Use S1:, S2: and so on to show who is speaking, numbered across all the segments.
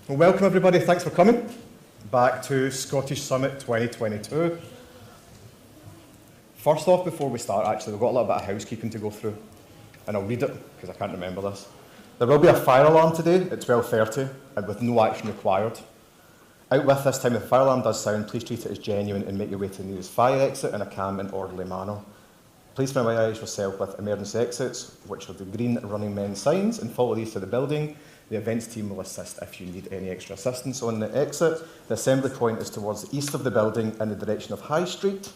S1: Well, welcome everybody, thanks for coming back to Scottish Summit 2022. First off, before we start, actually, we've got a little bit of housekeeping to go through, and I'll read it because I can't remember this. There will be a fire alarm today at 12:30 and with no action required. Out with this time, if the fire alarm does sound, please treat it as genuine and make your way to the nearest fire exit in a calm and orderly manner. Please familiarise yourself with emergency exits, which are the green running men signs, and follow these to the building. The events team will assist if you need any extra assistance on the exit. The assembly point is towards the east of the building in the direction of High Street.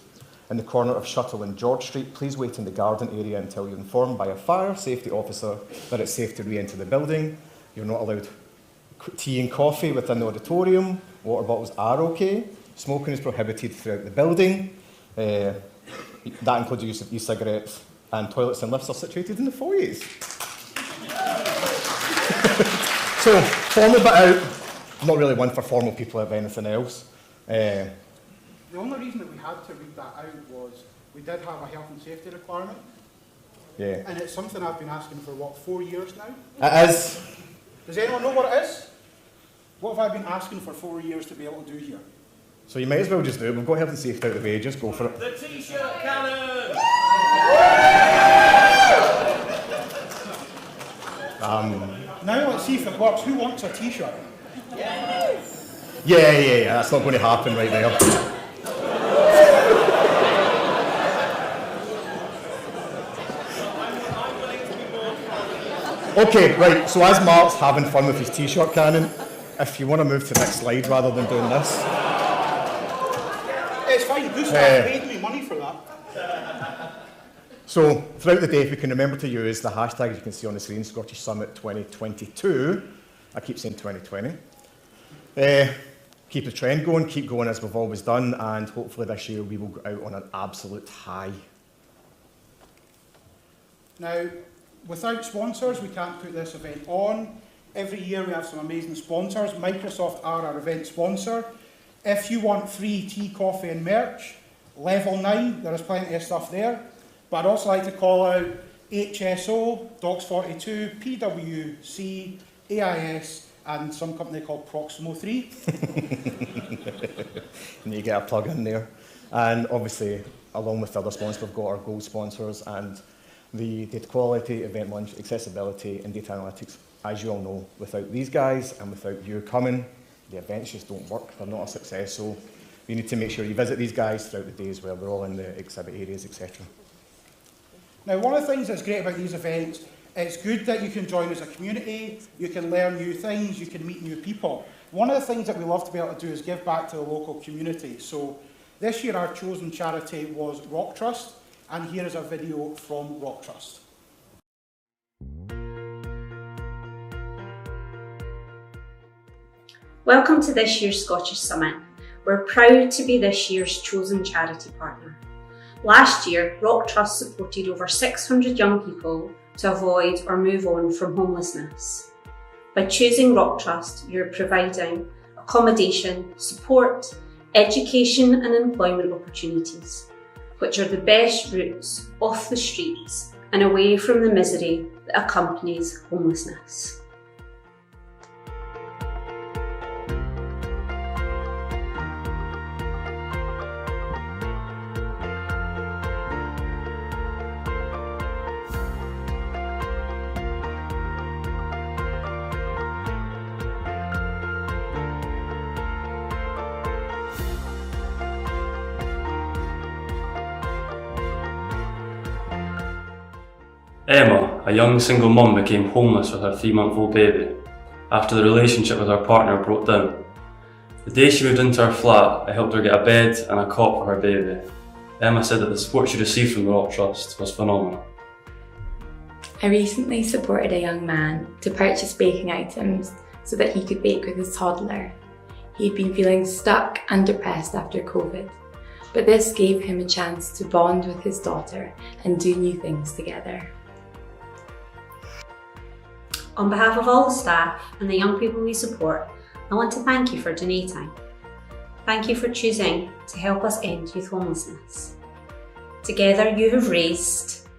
S1: In the corner of Shuttle and George Street, please wait in the garden area until you're informed by a fire safety officer that it's safe to re-enter the building. You're not allowed tea and coffee within the auditorium. Water bottles are okay. Smoking is prohibited throughout the building. That includes the use of e-cigarettes, and toilets and lifts are situated in the foyers. So, formal bit out, not really one for formal people if anything else.
S2: The only reason that we had to read that out was we did have a health and safety requirement.
S1: Yeah.
S2: And it's something I've been asking for, 4 years now?
S1: It is.
S2: Does anyone know what it is? What have I been asking for 4 years to be able to do here?
S1: So you might as well just do it. We've got health and safety out of the way, just go for it.
S3: The T-shirt cannon!
S2: Now let's see if it works. Who wants a t-shirt?
S1: Yeah, that's not going to happen right there. Okay, right, so as Mark's having fun with his t-shirt cannon, if you want to move to the next slide rather than doing this.
S2: It's fine, Gustav paid me money for that.
S1: So, throughout the day, if we can remember to use the hashtag, as you can see on the screen, Scottish Summit 2022. I keep saying 2020. Keep the trend going, keep going as we've always done, and hopefully this year we will go out on an absolute high.
S2: Now, without sponsors, we can't put this event on. Every year we have some amazing sponsors. Microsoft are our event sponsor. If you want free tea, coffee and merch, level 9, there is plenty of stuff there. But I'd also like to call out HSO, Docs 42, PwC, AIS, and some company called Proximo 3.
S1: And you get a plug in there. And obviously, along with the other sponsors, we've got our gold sponsors and the data quality, event lunch, accessibility, and data analytics. As you all know, without these guys and without you coming, the events just don't work. They're not a success. So you need to make sure you visit these guys throughout the day as well. They're all in the exhibit areas, etc.
S2: Now, one of the things that's great about these events, it's good that you can join as a community, you can learn new things, you can meet new people. One of the things that we love to be able to do is give back to the local community. So this year our chosen charity was Rock Trust, and here is a video from Rock Trust.
S4: Welcome to this year's Scottish Summit. We're proud to be this year's chosen charity partner. Last year, Rock Trust supported over 600 young people to avoid or move on from homelessness. By choosing Rock Trust, you're providing accommodation, support, education and employment opportunities, which are the best routes off the streets and away from the misery that accompanies homelessness.
S5: Emma, a young single mum, became homeless with her 3-month-old baby after the relationship with her partner broke down. The day she moved into her flat, I helped her get a bed and a cot for her baby. Emma said that the support she received from the Rock Trust was phenomenal.
S6: I recently supported a young man to purchase baking items so that he could bake with his toddler. He'd been feeling stuck and depressed after COVID, but this gave him a chance to bond with his daughter and do new things together.
S4: On behalf of all the staff and the young people we support, I want to thank you for donating. Thank you for choosing to help us end youth homelessness. Together you have raised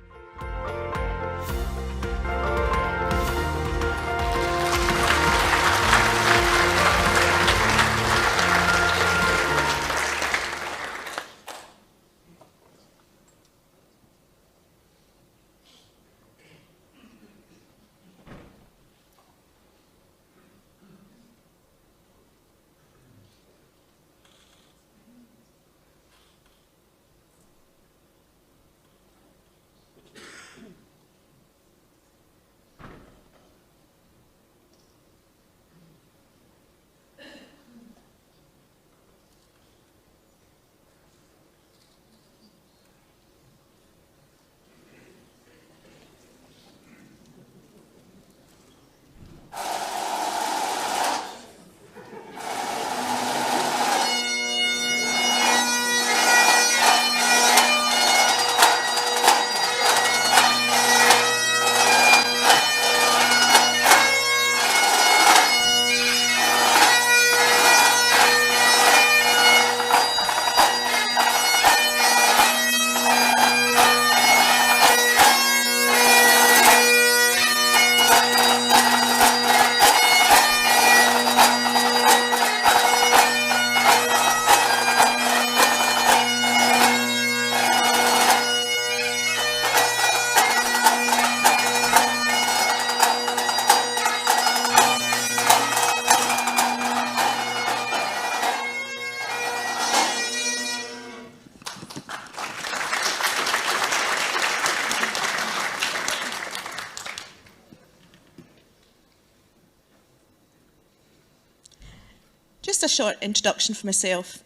S7: Just a short introduction for myself.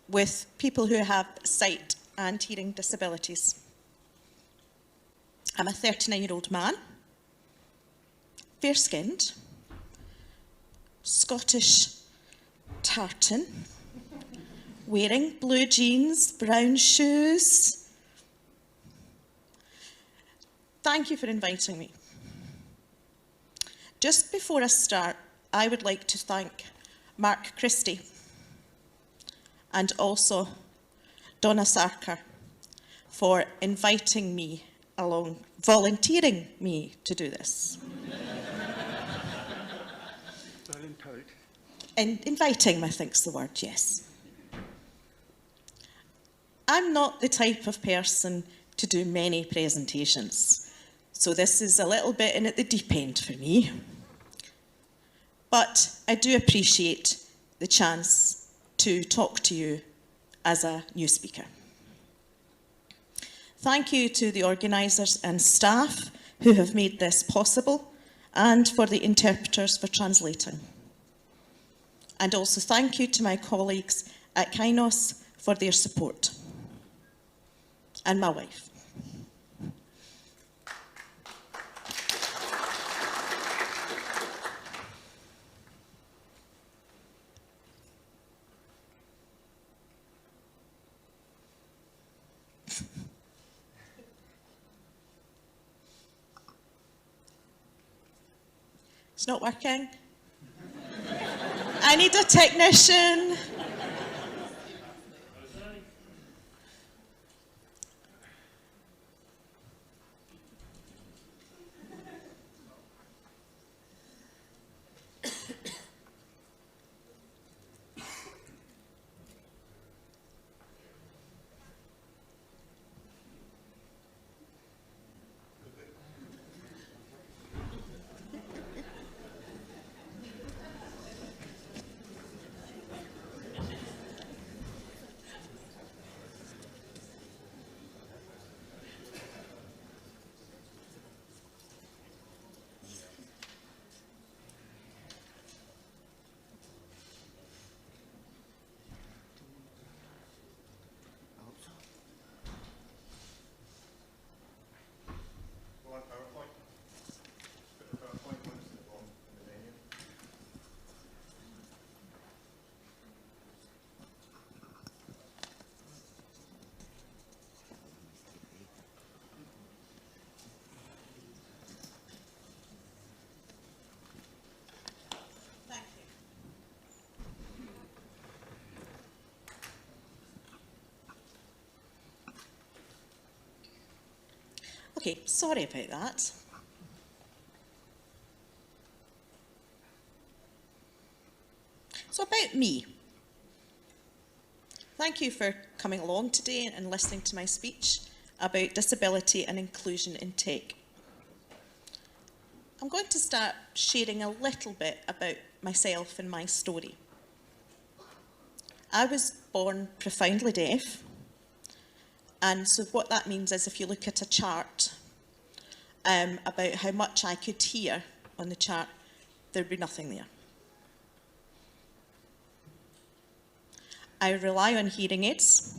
S7: With people who have sight and hearing disabilities. I'm a 39-year-old man, fair-skinned, Scottish tartan, wearing blue jeans, brown shoes. Thank you for inviting me. Just before I start, I would like to thank Mark Christie and also Donna Sarker for inviting me along, volunteering me to do this. And inviting, I think's the word, yes. I'm not the type of person to do many presentations, so this is a little bit in at the deep end for me. But I do appreciate the chance to talk to you as a new speaker. Thank you to the organisers and staff who have made this possible, and for the interpreters for translating. And also thank you to my colleagues at Keynote for their support, and my wife. It's not working. I need a technician. Okay, sorry about that. So about me. Thank you for coming along today and listening to my speech about disability and inclusion in tech. I'm going to start sharing a little bit about myself and my story. I was born profoundly deaf. And so what that means is if you look at a chart about how much I could hear on the chart, there'd be nothing there. I rely on hearing aids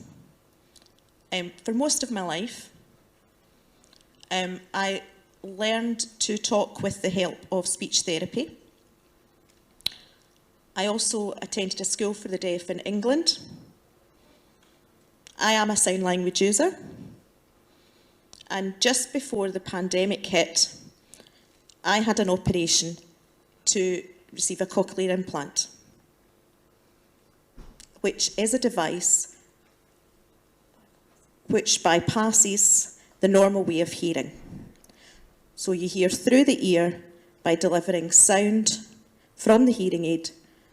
S7: for most of my life. I learned to talk with the help of speech therapy. I also attended a school for the deaf in England. I am a sign language user, and just before the pandemic hit, I had an operation to receive a cochlear implant, which is a device which bypasses the normal way of hearing. So you hear through the ear by delivering sound from the hearing aid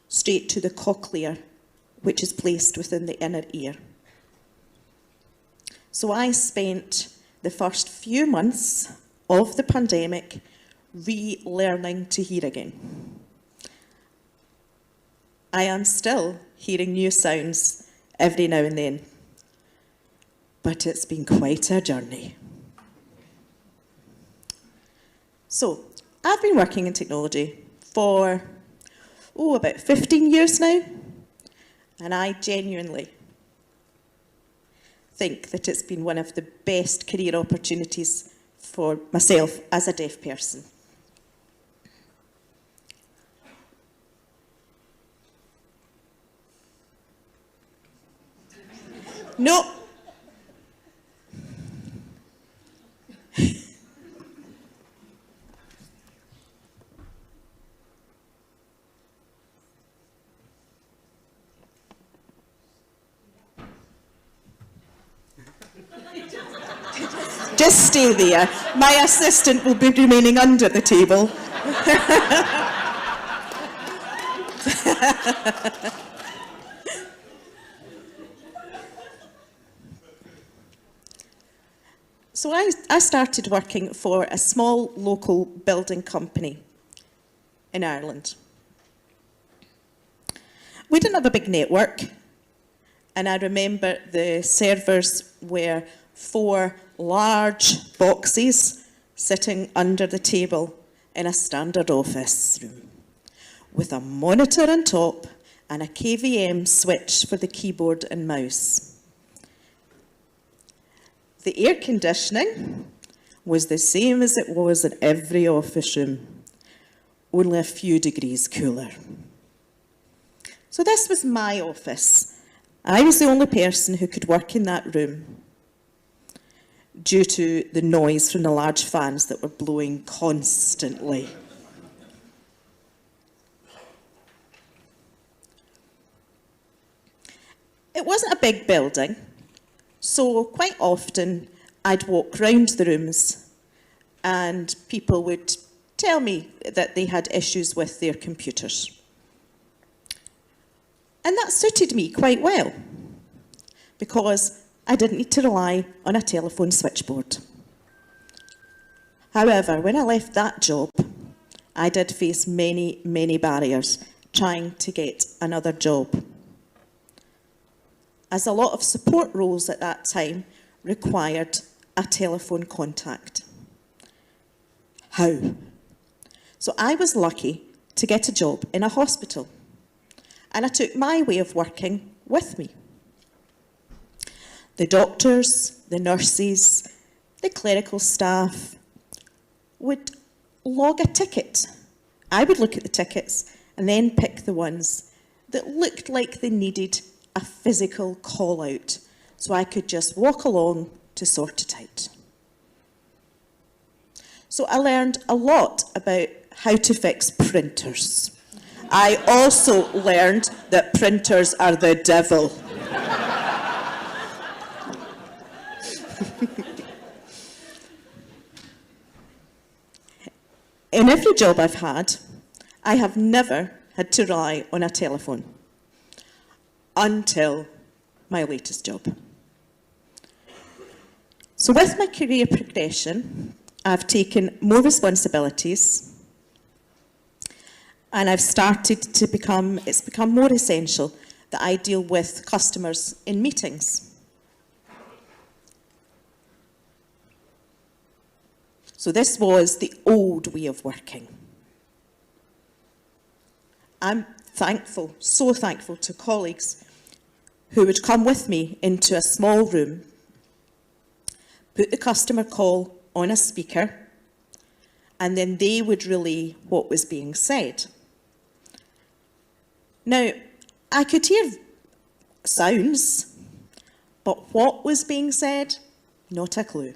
S7: straight to the cochlear, which is placed within the inner ear. So I spent the first few months of the pandemic relearning to hear again. I am still hearing new sounds every now and then, but it's been quite a journey. So, I've been working in technology for about 15 years now, and I genuinely think that it's been one of the best career opportunities for myself as a deaf person. No. Just stay there. My assistant will be remaining under the table. So I started working for a small local building company in Ireland. We didn't have a big network, and I remember the servers were 4 large boxes sitting under the table in a standard office room with a monitor on top and a KVM switch for the keyboard and mouse. The air conditioning was the same as it was in every office room, only a few degrees cooler. So this was my office. I was the only person who could work in that room due to the noise from the large fans that were blowing constantly. It wasn't a big building, so quite often I'd walk round the rooms and people would tell me that they had issues with their computers. And that suited me quite well, because I didn't need to rely on a telephone switchboard. However, when I left that job, I did face many, many barriers trying to get another job, as a lot of support roles at that time required a telephone contact. How? So I was lucky to get a job in a hospital, and I took my way of working with me. The doctors, the nurses, the clerical staff would log a ticket. I would look at the tickets and then pick the ones that looked like they needed a physical call-out, so I could just walk along to sort it out. So I learned a lot about how to fix printers. I also learned that printers are the devil. In every job I've had, I have never had to rely on a telephone until my latest job. So with my career progression, I've taken more responsibilities, and it's become more essential that I deal with customers in meetings. So this was the old way of working. I'm thankful, so thankful to colleagues who would come with me into a small room, put the customer call on a speaker, and then they would relay what was being said. Now, I could hear sounds, but what was being said? Not a clue.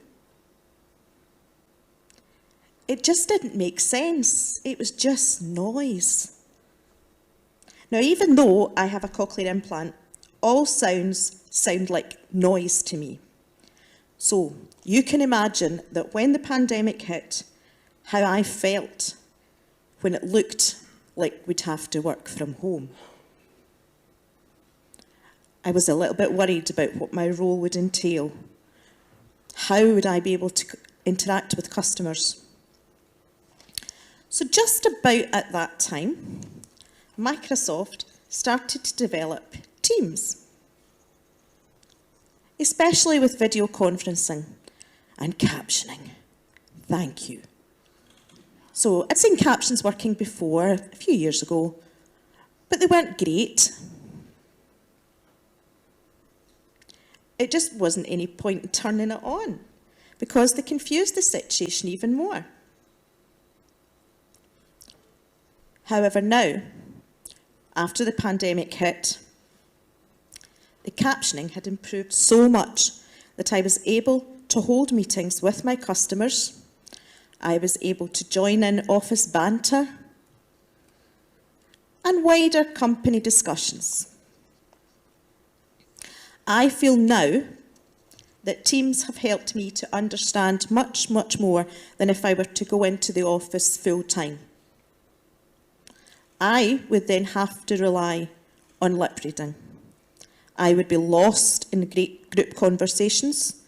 S7: It just didn't make sense. It was just noise. Now, even though I have a cochlear implant, all sounds sound like noise to me. So you can imagine that when the pandemic hit, how I felt when it looked like we'd have to work from home. I was a little bit worried about what my role would entail. How would I be able to interact with customers? So just about at that time, Microsoft started to develop Teams, especially with video conferencing and captioning. Thank you. So I'd seen captions working before, a few years ago, but they weren't great. It just wasn't any point in turning it on, because they confused the situation even more. However, now, after the pandemic hit, the captioning had improved so much that I was able to hold meetings with my customers. I was able to join in office banter and wider company discussions. I feel now that Teams have helped me to understand much, much more than if I were to go into the office full time. I would then have to rely on lip reading. I would be lost in great group conversations.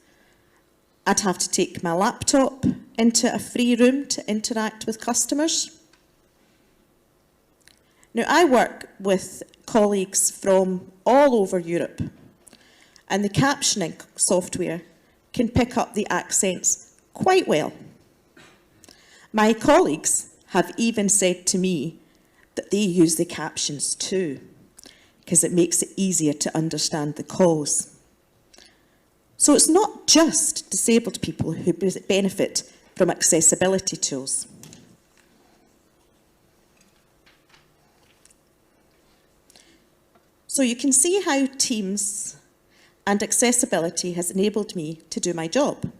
S7: I'd have to take my laptop into a free room to interact with customers. Now, I work with colleagues from all over Europe, and the captioning software can pick up the accents quite well. My colleagues have even said to me that they use the captions too, because it makes it easier to understand the calls. So it's not just disabled people who benefit from accessibility tools. So you can see how Teams and accessibility has enabled me to do my job.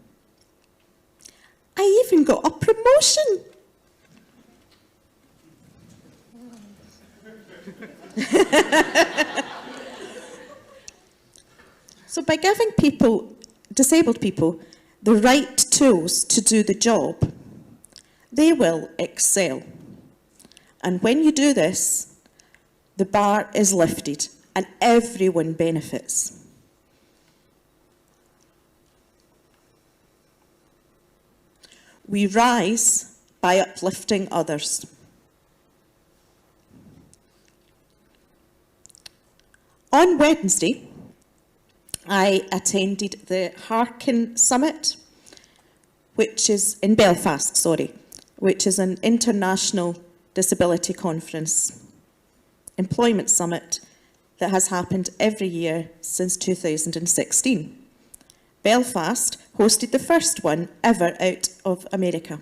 S7: I even got a promotion. So by giving disabled people, the right tools to do the job, they will excel. And when you do this, the bar is lifted and everyone benefits. We rise by uplifting others. On Wednesday, I attended the Harkin Summit, which is in Belfast, which is an international disability conference, employment summit that has happened every year since 2016. Belfast hosted the first one ever out of America.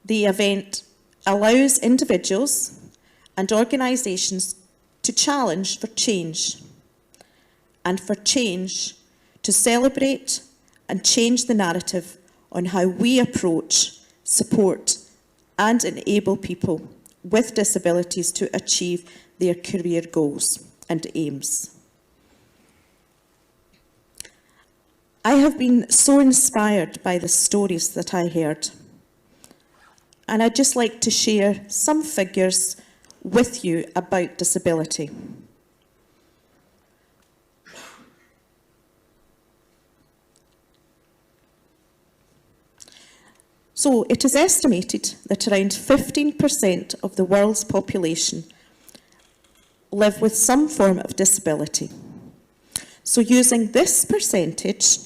S7: The event allows individuals and organisations to challenge for change, and for change to celebrate and change the narrative on how we approach, support and enable people with disabilities to achieve their career goals and aims. I have been so inspired by the stories that I heard, and I'd just like to share some figures with you about disability. So it is estimated that around 15% of the world's population live with some form of disability. So using this percentage,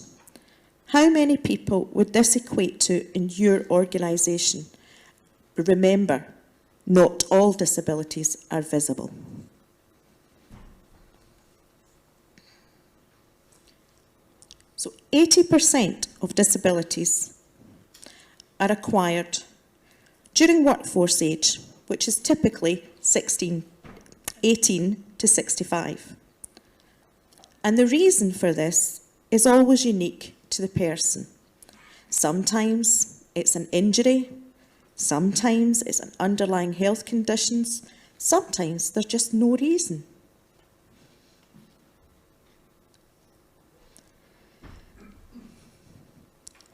S7: how many people would this equate to in your organisation? Remember, not all disabilities are visible. So 80% of disabilities are acquired during workforce age, which is typically 18 to 65. And the reason for this is always unique to the person. Sometimes it's an injury, sometimes it's an underlying health conditions, sometimes there's just no reason.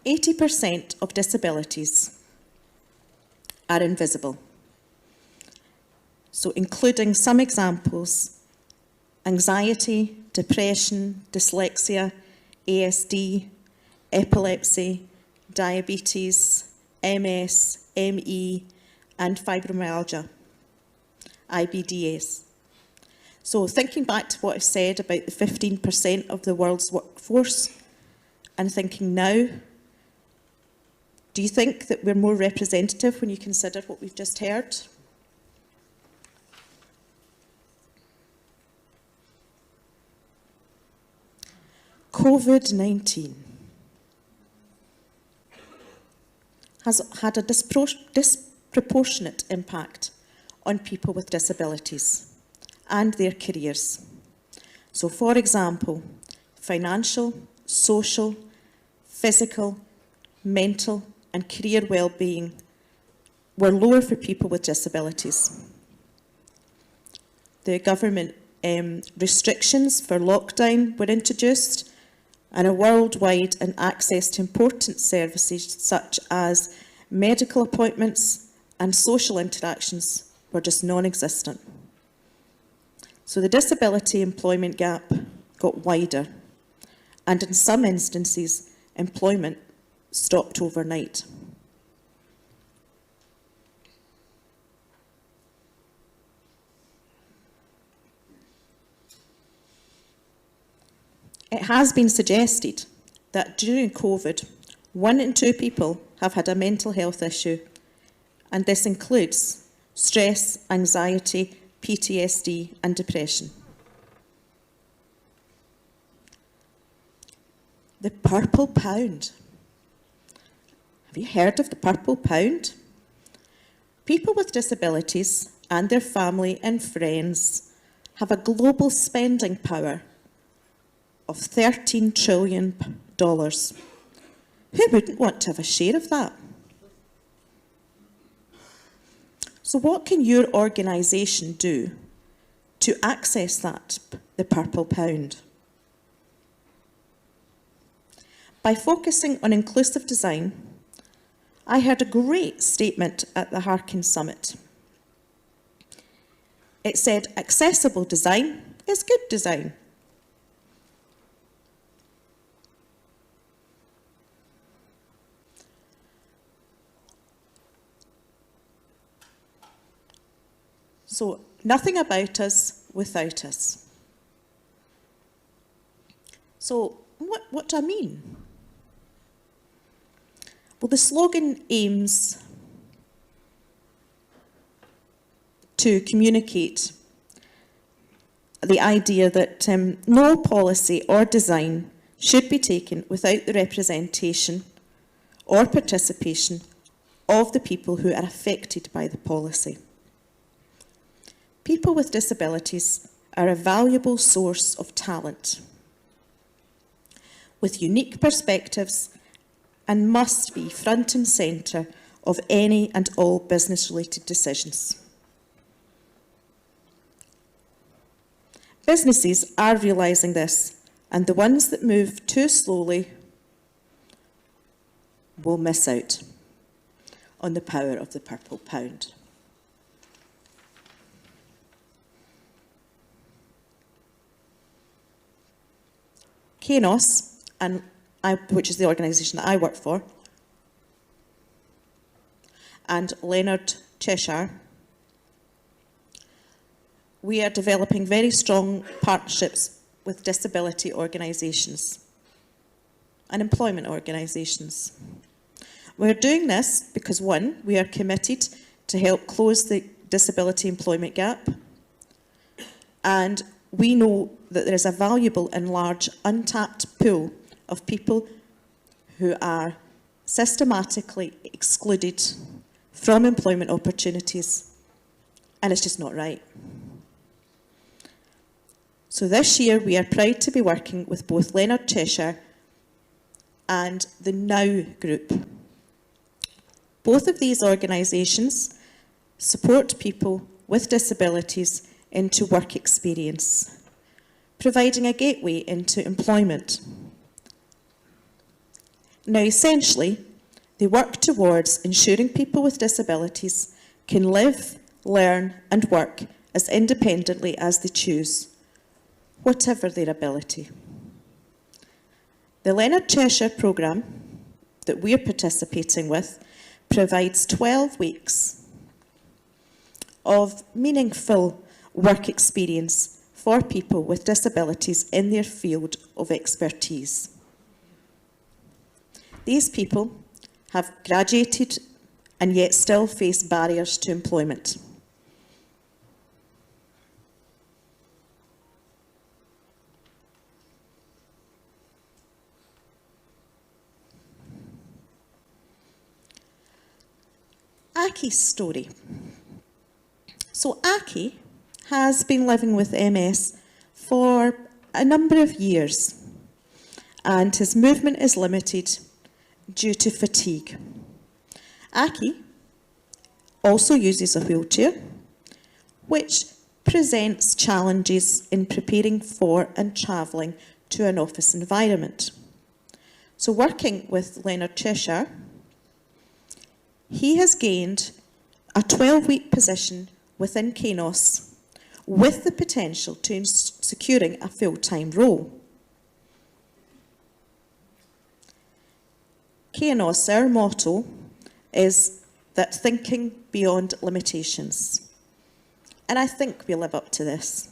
S7: %80 of disabilities are invisible. So including some examples: anxiety, depression, dyslexia, ASD, epilepsy, diabetes, MS, ME, and fibromyalgia, IBDS. So thinking back to what I said about the 15% of the world's workforce, and thinking now, do you think that we're more representative when you consider what we've just heard? COVID-19 has had a disproportionate impact on people with disabilities and their careers. So, for example, financial, social, physical, mental and career well-being were lower for people with disabilities. The government restrictions for lockdown were introduced, and a worldwide and access to important services such as medical appointments and social interactions were just non-existent. So the disability employment gap got wider, and in some instances, employment stopped overnight. It has been suggested that during COVID, 1 in 2 people have had a mental health issue, and this includes stress, anxiety, PTSD and depression. The purple pound. Have you heard of the purple pound? People with disabilities and their family and friends have a global spending power of $13 trillion. Who wouldn't want to have a share of that? So what can your organisation do to access that, the purple pound? By focusing on inclusive design, I heard a great statement at the Harkin Summit. It said, accessible design is good design. So, nothing about us without us. So, what do I mean? Well, the slogan aims to communicate the idea that no policy or design should be taken without the representation or participation of the people who are affected by the policy. People with disabilities are a valuable source of talent, with unique perspectives, and must be front and centre of any and all business-related decisions. Businesses are realising this, and the ones that move too slowly will miss out on the power of the purple pound. Keynote, which is the organisation that I work for, and Leonard Cheshire, we are developing very strong partnerships with disability organisations and employment organisations. We're doing this because, one, we are committed to help close the disability employment gap, and we know that there is a valuable and large untapped pool of people who are systematically excluded from employment opportunities, and it's just not right. So this year we are proud to be working with both Leonard Cheshire and the Now Group. Both of these organisations support people with disabilities into work experience, providing a gateway into employment. Now, essentially, they work towards ensuring people with disabilities can live, learn and work as independently as they choose, whatever their ability. The Leonard Cheshire programme that we're participating with provides 12 weeks of meaningful work experience for people with disabilities in their field of expertise. These people have graduated and yet still face barriers to employment. Aki's story. So Aki has been living with MS for a number of years, and his movement is limited due to fatigue. Aki also uses a wheelchair, which presents challenges in preparing for and travelling to an office environment. So working with Leonard Cheshire, he has gained a 12-week position within Keynote with the potential to securing a full-time role. Keynote, our motto is that thinking beyond limitations. And I think we live up to this.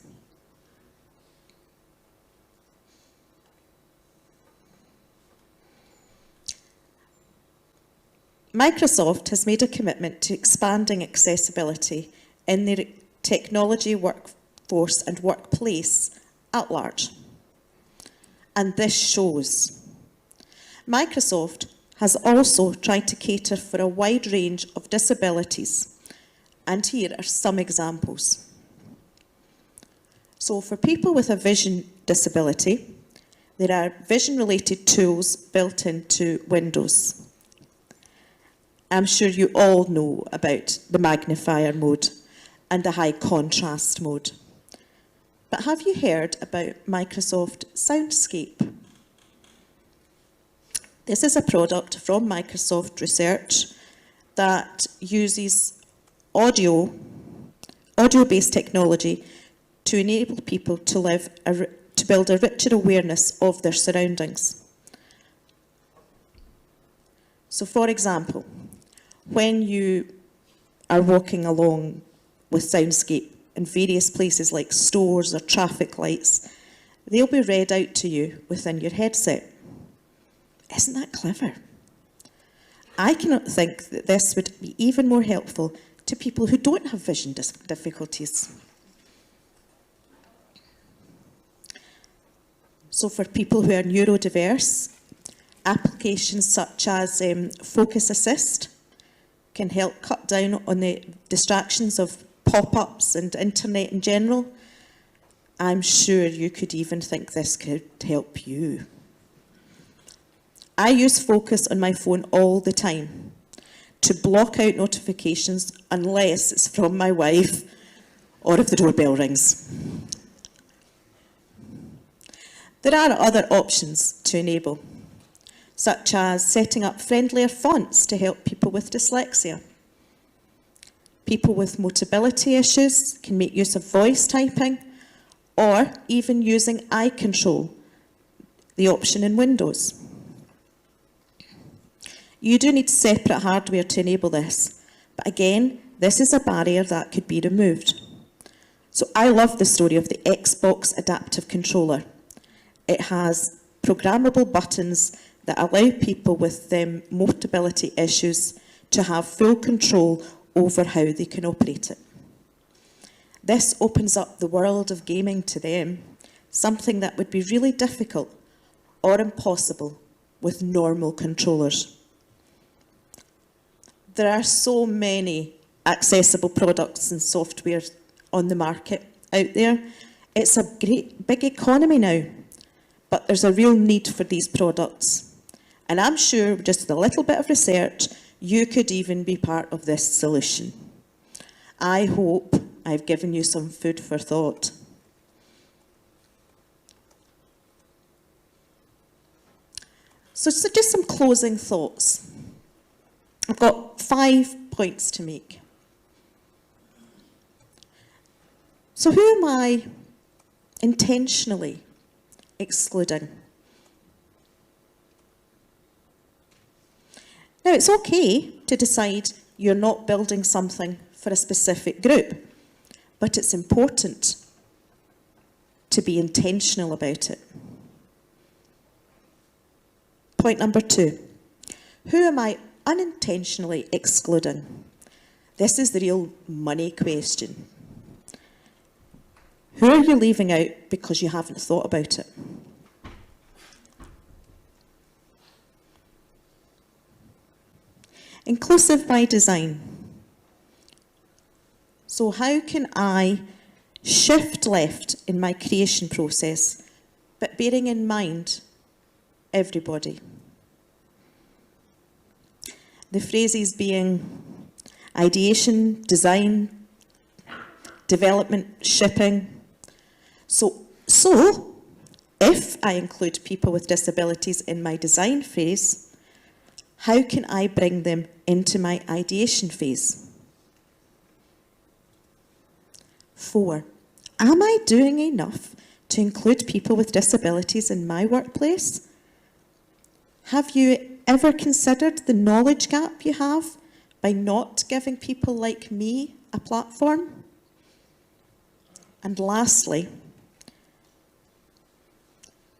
S7: Microsoft has made a commitment to expanding accessibility in their technology workforce and workplace at large. And this shows. Microsoft has also tried to cater for a wide range of disabilities, and here are some examples. So for people with a vision disability, there are vision-related tools built into Windows. I'm sure you all know about the magnifier mode and the high contrast mode. But have you heard about Microsoft Soundscape? This is a product from Microsoft Research that uses audio-based technology to enable people to build a richer awareness of their surroundings. So, for example, when you are walking along with Soundscape in various places like stores or traffic lights, they'll be read out to you within your headset. Isn't that clever? I cannot think that this would be even more helpful to people who don't have vision difficulties. So for people who are neurodiverse, applications such as Focus Assist can help cut down on the distractions of pop-ups and internet in general. I'm sure you could even think this could help you. I use Focus on my phone all the time to block out notifications unless it's from my wife or if the doorbell rings. There are other options to enable, such as setting up friendlier fonts to help people with dyslexia. People with mobility issues can make use of voice typing or even using eye control, the option in Windows. You do need separate hardware to enable this, but again, this is a barrier that could be removed. So I love the story of the Xbox Adaptive Controller. It has programmable buttons that allow people with mobility issues to have full control over how they can operate it. This opens up the world of gaming to them, something that would be really difficult or impossible with normal controllers. There are so many accessible products and software on the market out there. It's a great big economy now, but there's a real need for these products. And I'm sure with just a little bit of research, you could even be part of this solution. I hope I've given you some food for thought. So just some closing thoughts. I've got 5 points to make. So who am I intentionally excluding? Now, it's okay to decide you're not building something for a specific group, but it's important to be intentional about it. Point number 2. Who am I unintentionally excluding? This is the real money question. Who are you leaving out because you haven't thought about it? Inclusive by design. So how can I shift left in my creation process, but bearing in mind everybody? The phrases being ideation, design, development, shipping. So if I include people with disabilities in my design phase, how can I bring them into my ideation phase? 4, am I doing enough to include people with disabilities in my workplace? Have you ever considered the knowledge gap you have by not giving people like me a platform? And lastly,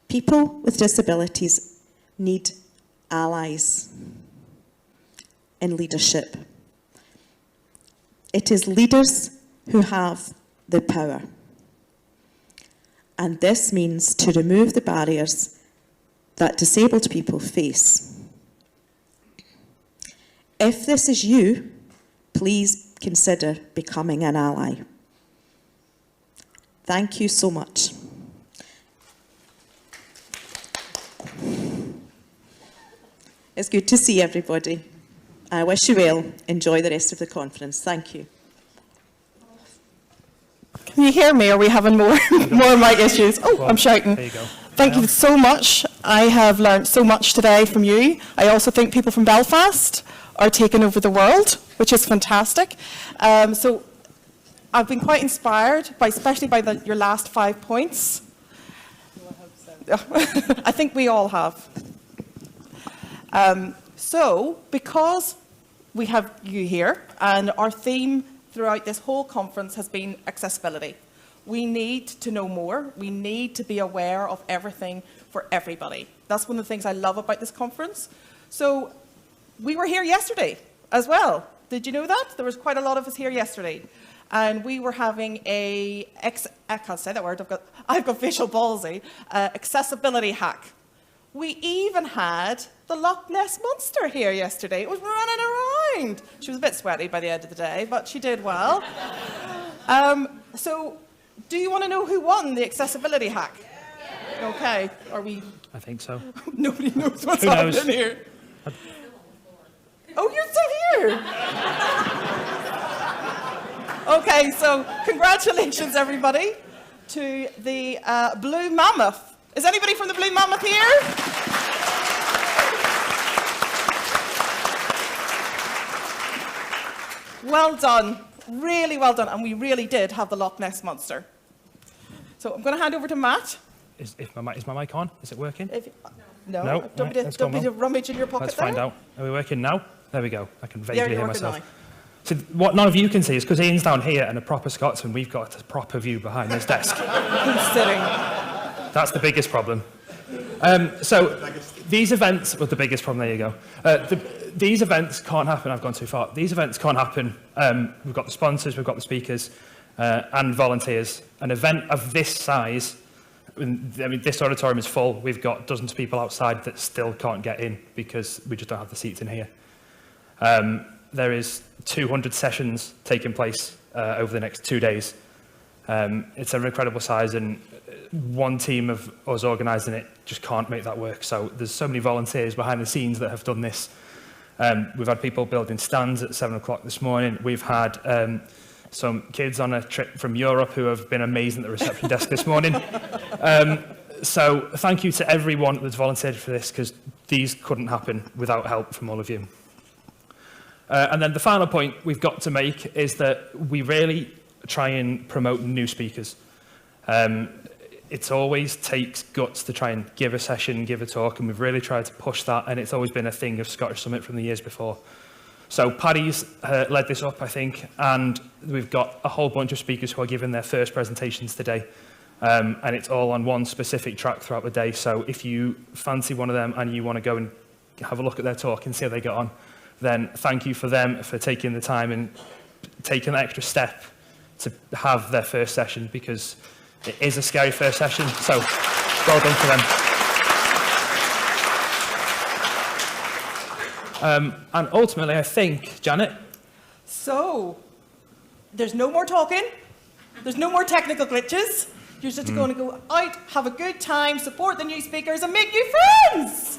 S7: people with disabilities need allies in leadership. It is leaders who have the power. And this means to remove the barriers that disabled people face. If this is you, please consider becoming an ally. Thank you so much. It's good to see everybody. I wish you well. Enjoy the rest of the conference. Thank you.
S8: Can you hear me? Are we having more mic issues? Oh, I'm shouting.
S9: There you go.
S8: Thank you so much. I have learned so much today from you. I also think people from Belfast are taking over the world, which is fantastic. So I've been quite inspired, especially by your last 5 points. I think we all have. So because we have you here, and our theme throughout this whole conference has been accessibility. We need to know more. We need to be aware of everything for everybody. That's one of the things I love about this conference. So we were here yesterday as well. Did you know that? There was quite a lot of us here yesterday. And we were having I can't say that word, I've got visual palsy, accessibility hack. We even had the Loch Ness Monster here yesterday. It was running around. She was a bit sweaty by the end of the day, but she did well. So, do you want to know who won the accessibility hack? Yeah. Okay. Are we?
S9: I think so.
S8: Nobody knows what's
S9: Who knows?
S8: happening here. Oh, you're still here. Okay, so congratulations, everybody, to the Blue Mammoth. Is anybody from the Blue Mammoth here? Well done. Really well done. And we really did have the Loch Ness Monster. So I'm going to hand over to Matt.
S9: Is my mic on? Is it working?
S8: No.
S9: No?
S8: Don't
S9: Right,
S8: be to rummage in your pocket.
S9: Let's find out. Are we working now? There we go. I can vaguely hear myself.
S8: Now.
S9: So what none of you can see is because Ian's down here and a proper Scotsman, we've got a proper view behind this desk.
S8: Who's sitting?
S9: That's the biggest problem. So these events were the biggest problem. There you go. These events can't happen. I've gone too far. These events can't happen. We've got the sponsors, we've got the speakers, and volunteers. An event of this size, I mean, this auditorium is full. We've got dozens of people outside that still can't get in because we just don't have the seats in here. There is 200 sessions taking place over the next 2 days. It's an incredible size, and one team of us organising it just can't make that work. So there's so many volunteers behind the scenes that have done this. We've had people building stands at 7 o'clock this morning. We've had some kids on a trip from Europe who have been amazing at the reception desk this morning. So thank you to everyone that's volunteered for this, because these couldn't happen without help from all of you. And then the final point we've got to make is that we really try and promote new speakers. It always takes guts to try and give a session, give a talk, and we've really tried to push that, and it's always been a thing of Scottish Summit from the years before. So Paddy's led this up, I think, and we've got a whole bunch of speakers who are giving their first presentations today, and it's all on one specific track throughout the day. So if you fancy one of them and you want to go and have a look at their talk and see how they get on, then thank you for them for taking the time and taking that extra step to have their first session, because it is a scary first session. So well done for them. And ultimately, I think, Janet?
S8: So, there's no more talking, there's no more technical glitches. You're just going to go out, have a good time, support the new speakers and make new friends.